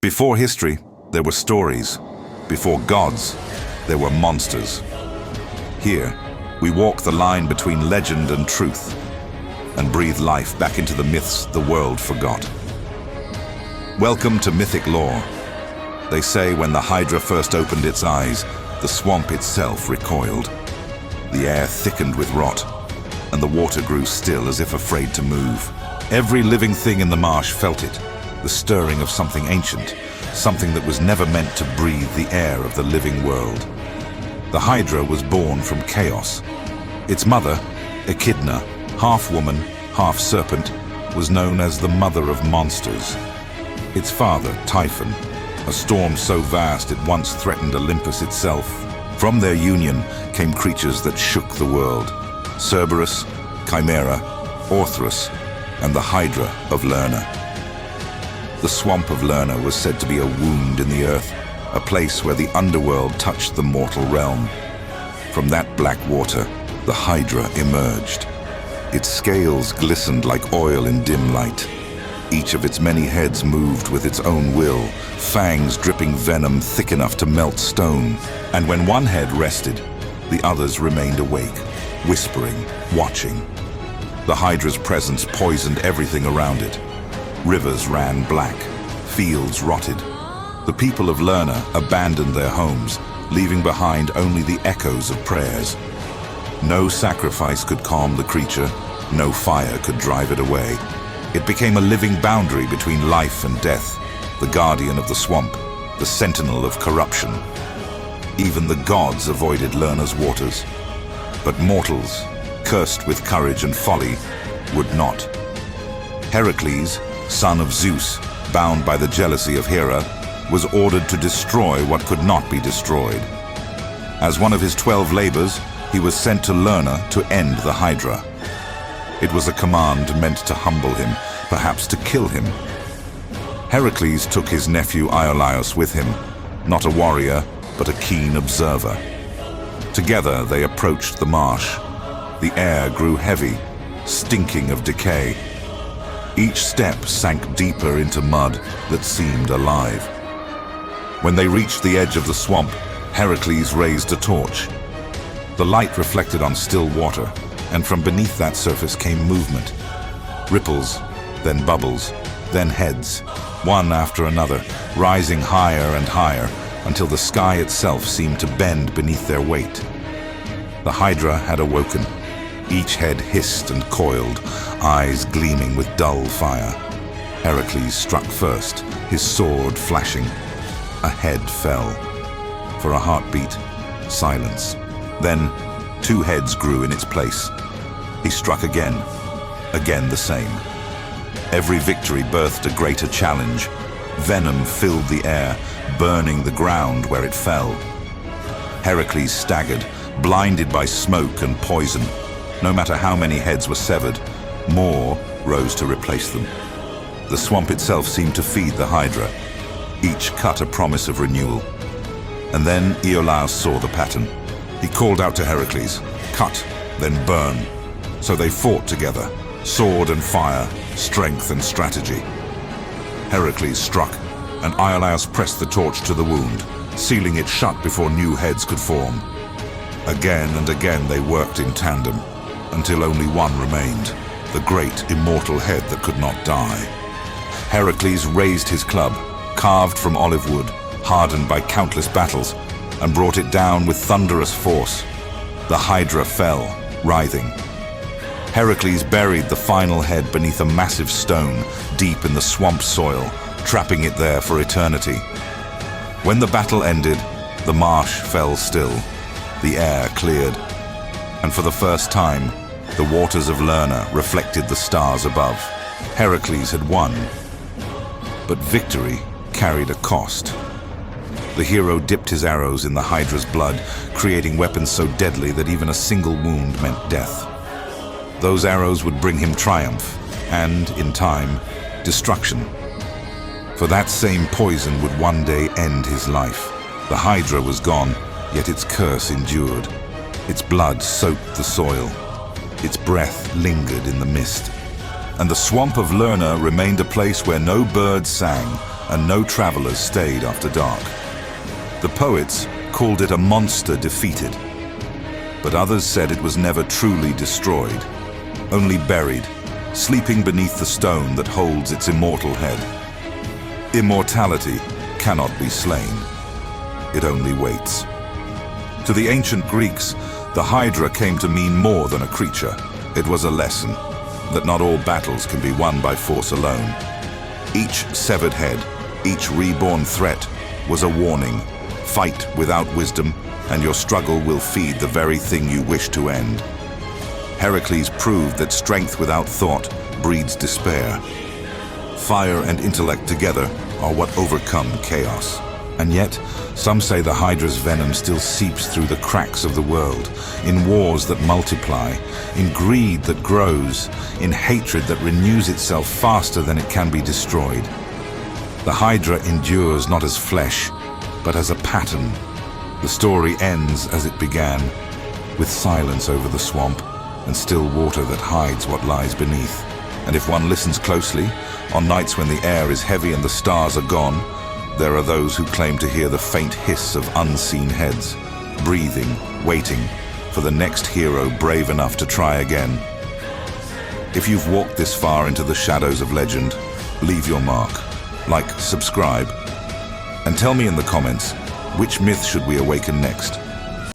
Before history, there were stories. Before gods, there were monsters. Here, we walk the line between legend and truth and breathe life back into the myths the world forgot. Welcome to mythic lore. They say when the Hydra first opened its eyes, the swamp itself recoiled. The air thickened with rot, and the water grew still as if afraid to move. Every living thing in the marsh felt it, the stirring of something ancient, something that was never meant to breathe the air of the living world. The Hydra was born from chaos. Its mother, Echidna, half woman, half serpent, was known as the mother of monsters. Its father, Typhon, a storm so vast it once threatened Olympus itself. From their union came creatures that shook the world: Cerberus, Chimera, Orthrus, and the Hydra of Lerna. The swamp of Lerna was said to be a wound in the earth, a place where the underworld touched the mortal realm. From that black water, the Hydra emerged. Its scales glistened like oil in dim light. Each of its many heads moved with its own will, fangs dripping venom thick enough to melt stone. And when one head rested, the others remained awake, whispering, watching. The Hydra's presence poisoned everything around it. Rivers ran black, fields rotted. The people of Lerna abandoned their homes, leaving behind only the echoes of prayers. No sacrifice could calm the creature, no fire could drive it away. It became a living boundary between life and death, the guardian of the swamp, the sentinel of corruption. Even the gods avoided Lerna's waters, but mortals, cursed with courage and folly, would not. Heracles, son of Zeus, bound by the jealousy of Hera, was ordered to destroy what could not be destroyed. As one of his 12 labors, he was sent to Lerna to end the Hydra. It was a command meant to humble him, perhaps to kill him. Heracles took his nephew Iolaus with him, not a warrior, but a keen observer. Together they approached the marsh. The air grew heavy, stinking of decay. Each step sank deeper into mud that seemed alive. When they reached the edge of the swamp, Heracles raised a torch. The light reflected on still water, and from beneath that surface came movement. Ripples, then bubbles, then heads, one after another, rising higher and higher, until the sky itself seemed to bend beneath their weight. The Hydra had awoken. Each head hissed and coiled, eyes gleaming with dull fire. Heracles struck first, his sword flashing. A head fell. For a heartbeat, silence. Then, 2 heads grew in its place. He struck again the same. Every victory birthed a greater challenge. Venom filled the air, burning the ground where it fell. Heracles staggered, blinded by smoke and poison. No matter how many heads were severed, more rose to replace them. The swamp itself seemed to feed the Hydra, each cut a promise of renewal. And then Iolaus saw the pattern. He called out to Heracles, "Cut, then burn." So they fought together, sword and fire, strength and strategy. Heracles struck, and Iolaus pressed the torch to the wound, sealing it shut before new heads could form. Again and again they worked in tandem, until only one remained, the great immortal head that could not die. Heracles raised his club, carved from olive wood, hardened by countless battles, and brought it down with thunderous force. The Hydra fell, writhing. Heracles buried the final head beneath a massive stone, deep in the swamp soil, trapping it there for eternity. When the battle ended, the marsh fell still, the air cleared, and for the first time, the waters of Lerna reflected the stars above. Heracles had won, but victory carried a cost. The hero dipped his arrows in the Hydra's blood, creating weapons so deadly that even a single wound meant death. Those arrows would bring him triumph, and, in time, destruction. For that same poison would one day end his life. The Hydra was gone, yet its curse endured. Its blood soaked the soil. Its breath lingered in the mist. And the swamp of Lerna remained a place where no bird sang, and no travelers stayed after dark. The poets called it a monster defeated, but others said it was never truly destroyed, only buried, sleeping beneath the stone that holds its immortal head. Immortality cannot be slain. It only waits. To the ancient Greeks, the Hydra came to mean more than a creature. It was a lesson that not all battles can be won by force alone. Each severed head, each reborn threat was a warning. Fight without wisdom, and your struggle will feed the very thing you wish to end. Heracles proved that strength without thought breeds despair. Fire and intellect together are what overcome chaos. And yet, some say the Hydra's venom still seeps through the cracks of the world, in wars that multiply, in greed that grows, in hatred that renews itself faster than it can be destroyed. The Hydra endures not as flesh, but as a pattern. The story ends as it began, with silence over the swamp and still water that hides what lies beneath. And if one listens closely, on nights when the air is heavy and the stars are gone, there are those who claim to hear the faint hiss of unseen heads, breathing, waiting for the next hero brave enough to try again. If you've walked this far into the shadows of legend, leave your mark, like, subscribe, and tell me in the comments, which myth should we awaken next?